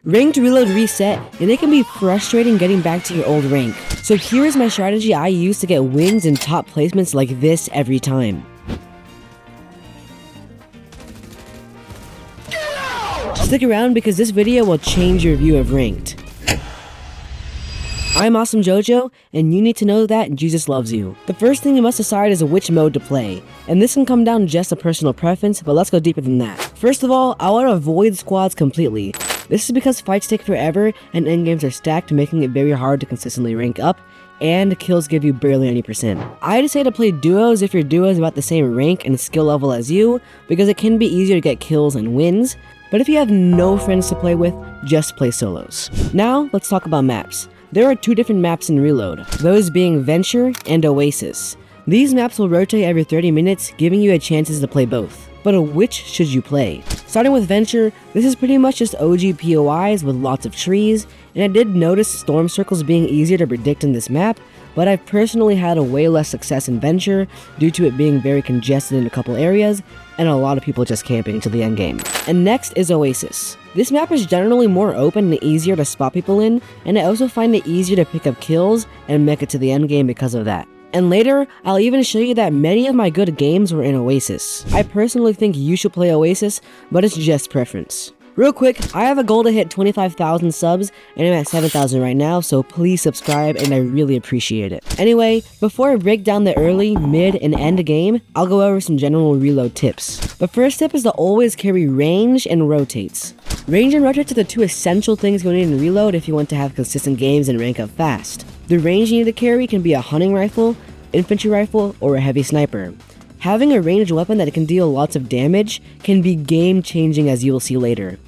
Ranked Reload reset, and it can be frustrating getting back to your old rank. So here is my strategy I use to get wins and top placements like this every time. Stick around because this video will change your view of Ranked. I'm Awesome Jojo, and you need to know that Jesus loves you. The first thing you must decide is which mode to play, and this can come down to just a personal preference, but let's go deeper than that. First of all, I want to avoid squads completely. This is because fights take forever, and endgames are stacked, making it very hard to consistently rank up, and kills give you barely any percent. I just say to play duos if your duo is about the same rank and skill level as you, because it can be easier to get kills and wins, but if you have no friends to play with, just play solos. Now, let's talk about maps. There are two different maps in Reload, those being Venture and Oasis. These maps will rotate every 30 minutes, giving you a chance to play both. But which should you play? Starting with Venture, this is pretty much just OG POIs with lots of trees, and I did notice storm circles being easier to predict in this map, but I've personally had a way less success in Venture due to it being very congested in a couple areas, and a lot of people just camping to the end game. And next is Oasis. This map is generally more open and easier to spot people in, and I also find it easier to pick up kills and make it to the end game because of that. And later, I'll even show you that many of my good games were in Oasis. I personally think you should play Oasis, but it's just preference. Real quick, I have a goal to hit 25,000 subs, and I'm at 7,000 right now, so please subscribe and I really appreciate it. Anyway, before I break down the early, mid, and end game, I'll go over some general reload tips. The first tip is to always carry range and rotates. Range and rotates are the two essential things you need in Reload if you want to have consistent games and rank up fast. The range you need to carry can be a hunting rifle, infantry rifle, or a heavy sniper. Having a ranged weapon that can deal lots of damage can be game changing, as you will see later.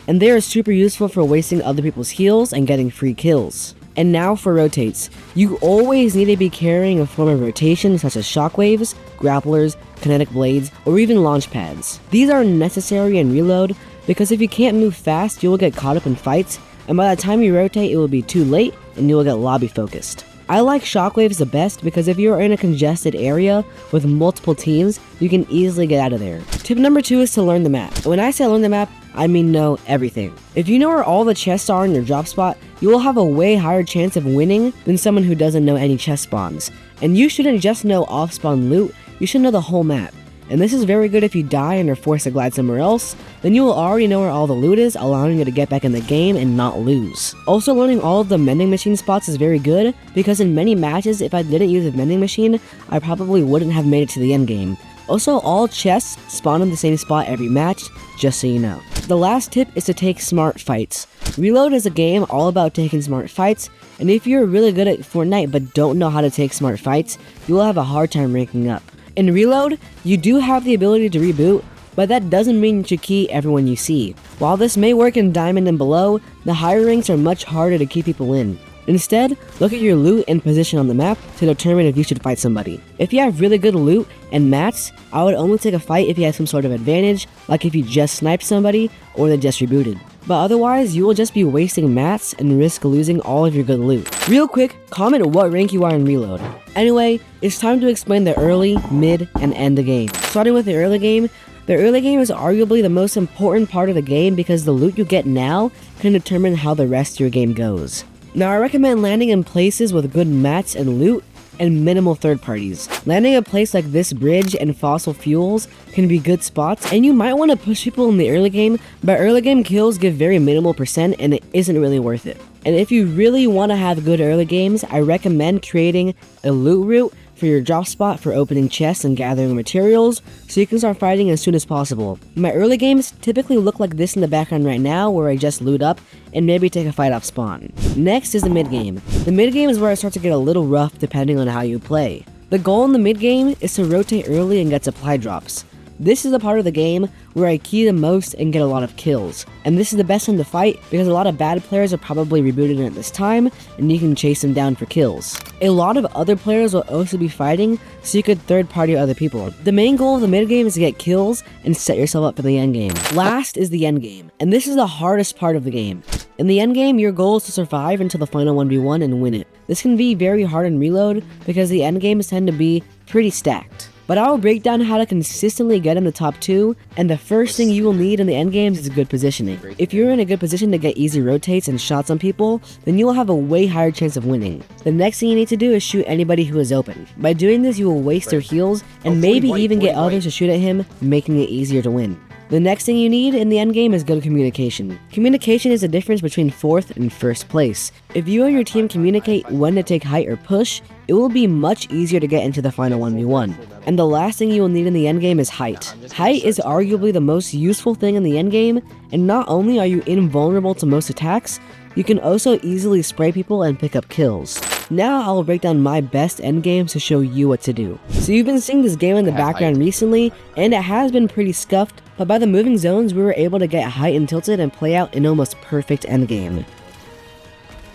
And they are super useful for wasting other people's heals and getting free kills. And now for rotates. You always need to be carrying a form of rotation such as shockwaves, grapplers, kinetic blades, or even launch pads. These are necessary in Reload because if you can't move fast, you will get caught up in fights, and by the time you rotate, it will be too late and you will get lobby focused. I like shockwaves the best because if you are in a congested area with multiple teams, you can easily get out of there. Tip number 2 is to learn the map. When I say learn the map, I mean know everything. If you know where all the chests are in your drop spot, you will have a way higher chance of winning than someone who doesn't know any chest spawns. And you shouldn't just know off-spawn loot, you should know the whole map. And this is very good if you die and are forced to glide somewhere else, then you will already know where all the loot is, allowing you to get back in the game and not lose. Also, learning all of the vending machine spots is very good, because in many matches, if I didn't use a vending machine, I probably wouldn't have made it to the end game. Also, all chests spawn in the same spot every match, just so you know. The last tip is to take smart fights. Reload is a game all about taking smart fights, and if you're really good at Fortnite but don't know how to take smart fights, you will have a hard time ranking up. In Reload, you do have the ability to reboot, but that doesn't mean you should key everyone you see. While this may work in Diamond and below, the higher ranks are much harder to keep people in. Instead, look at your loot and position on the map to determine if you should fight somebody. If you have really good loot and mats, I would only take a fight if you have some sort of advantage, like if you just sniped somebody or they just rebooted. But otherwise, you will just be wasting mats and risk losing all of your good loot. Real quick, comment what rank you are in Reload. Anyway, it's time to explain the early, mid, and end the game. Starting with the early game is arguably the most important part of the game because the loot you get now can determine how the rest of your game goes. Now, I recommend landing in places with good mats and loot and minimal third parties. Landing a place like this bridge and fossil fuels can be good spots, and you might want to push people in the early game, but early game kills give very minimal percent and it isn't really worth it. And if you really want to have good early games, I recommend creating a loot route for your drop spot for opening chests and gathering materials, so you can start fighting as soon as possible. My early games typically look like this in the background right now, where I just loot up and maybe take a fight off spawn. Next is the mid game. The mid game is where it starts to get a little rough depending on how you play. The goal in the mid game is to rotate early and get supply drops. This is the part of the game where I key the most and get a lot of kills. And this is the best time to fight because a lot of bad players are probably rebooting at this time and you can chase them down for kills. A lot of other players will also be fighting, so you could third party other people. The main goal of the mid game is to get kills and set yourself up for the end game. Last is the end game, and this is the hardest part of the game. In the end game, your goal is to survive until the final 1v1 and win it. This can be very hard in Reload because the end games tend to be pretty stacked. but I'll break down how to consistently get in the top 2, and the first thing you will need in the endgames is good positioning. If you're in a good position to get easy rotates and shots on people, then you will have a way higher chance of winning. The next thing you need to do is shoot anybody who is open. By doing this, you will waste their heals, and maybe even get others to shoot at him, making it easier to win. The next thing you need in the endgame is good communication. Communication is the difference between 4th and 1st place. If you and your team communicate when to take height or push, it will be much easier to get into the final 1v1. And the last thing you will need in the endgame is height. Height is arguably the most useful thing in the endgame, and not only are you invulnerable to most attacks, you can also easily spray people and pick up kills. Now I will break down my best endgames to show you what to do. So you've been seeing this game in the background recently, and it has been pretty scuffed, but by the moving zones we were able to get height and tilted and play out an almost perfect endgame.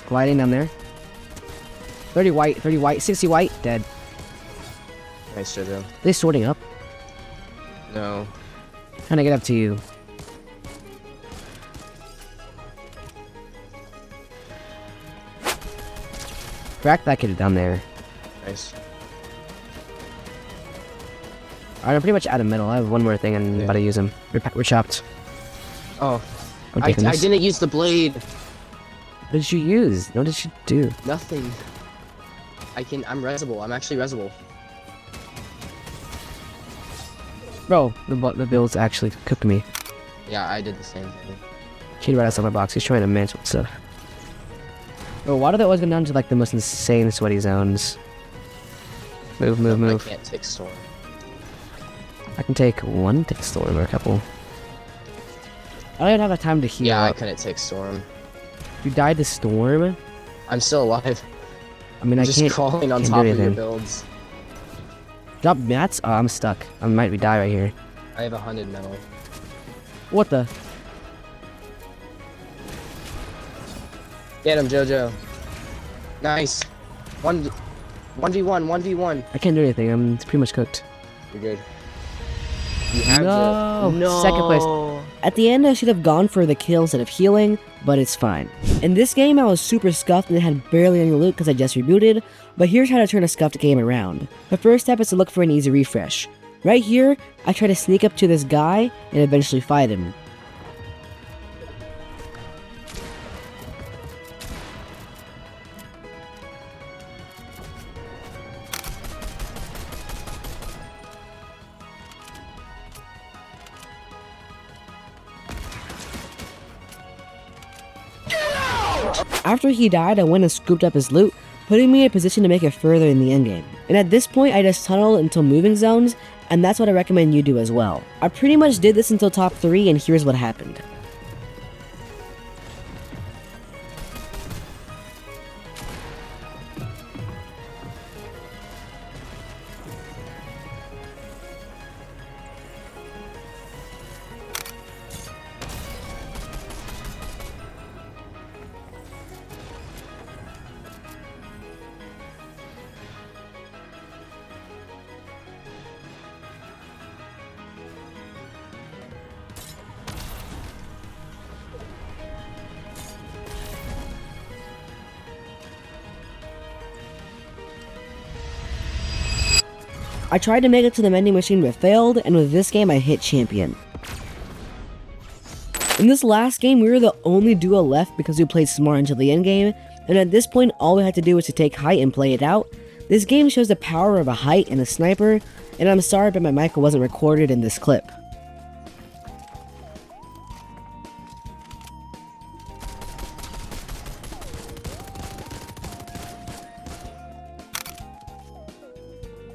Gliding down there. 30 white, 60 white, dead. Nice, Jojo. Are they sorting up? No. Trying to get up to you. Crack that kid down there. Nice. Alright, I'm pretty much out of middle. I have one more thing and I'm about to use him. We're chopped. Oh. I didn't use the blade. What did you use? What did you do? Nothing. I'm resible. I'm actually resible. Bro, the builds actually cooked me. Yeah, I did the same thing. Kid right outside my box. He's trying to manage stuff. Bro, why do they always go down to like the most insane sweaty zones? Move. I can't take storm. I can take one tick storm or a couple. I don't even have the time to heal. Yeah, up. I couldn't take storm. You died to storm? I'm still alive. I mean, I'm I just can't. crawling on can't top do of your anything. builds. Drop mats? Oh, I'm stuck. I might die right here. I have 100 metal. What the? Get him, Jojo. Nice. 1v1. I can't do anything. I'm pretty much cooked. You're good. You have No! No. Second place. At the end, I should have gone for the kill instead of healing, but it's fine. In this game, I was super scuffed and had barely any loot because I just rebooted, but here's how to turn a scuffed game around. The first step is to look for an easy refresh. Right here, I try to sneak up to this guy and eventually fight him. After he died, I went and scooped up his loot, putting me in a position to make it further in the endgame. And at this point, I just tunneled until moving zones, and that's what I recommend you do as well. I pretty much did this until top 3, and here's what happened. I tried to make it to the vending machine but failed, and with this game I hit champion. In this last game, we were the only duo left because we played smart until the end game, and at this point all we had to do was to take height and play it out. This game shows the power of a height and a sniper, and I'm sorry but my mic wasn't recorded in this clip.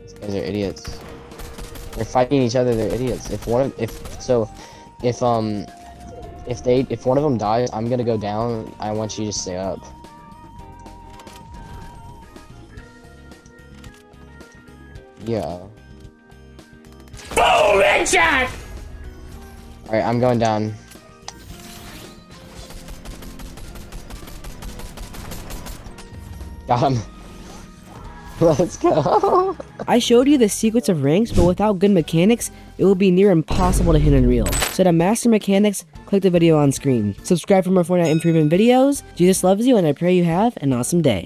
These guys are idiots. They're fighting each other. They're idiots. If one of them dies, I'm gonna go down. I want you to stay up. Yeah. Boom! Headshot! Alright, I'm going down. Got him. Let's go. I showed you the secrets of ranks, but without good mechanics, it will be near impossible to hit Unreal. So to master mechanics, click the video on screen. Subscribe for more Fortnite improvement videos. Jesus loves you, and I pray you have an awesome day.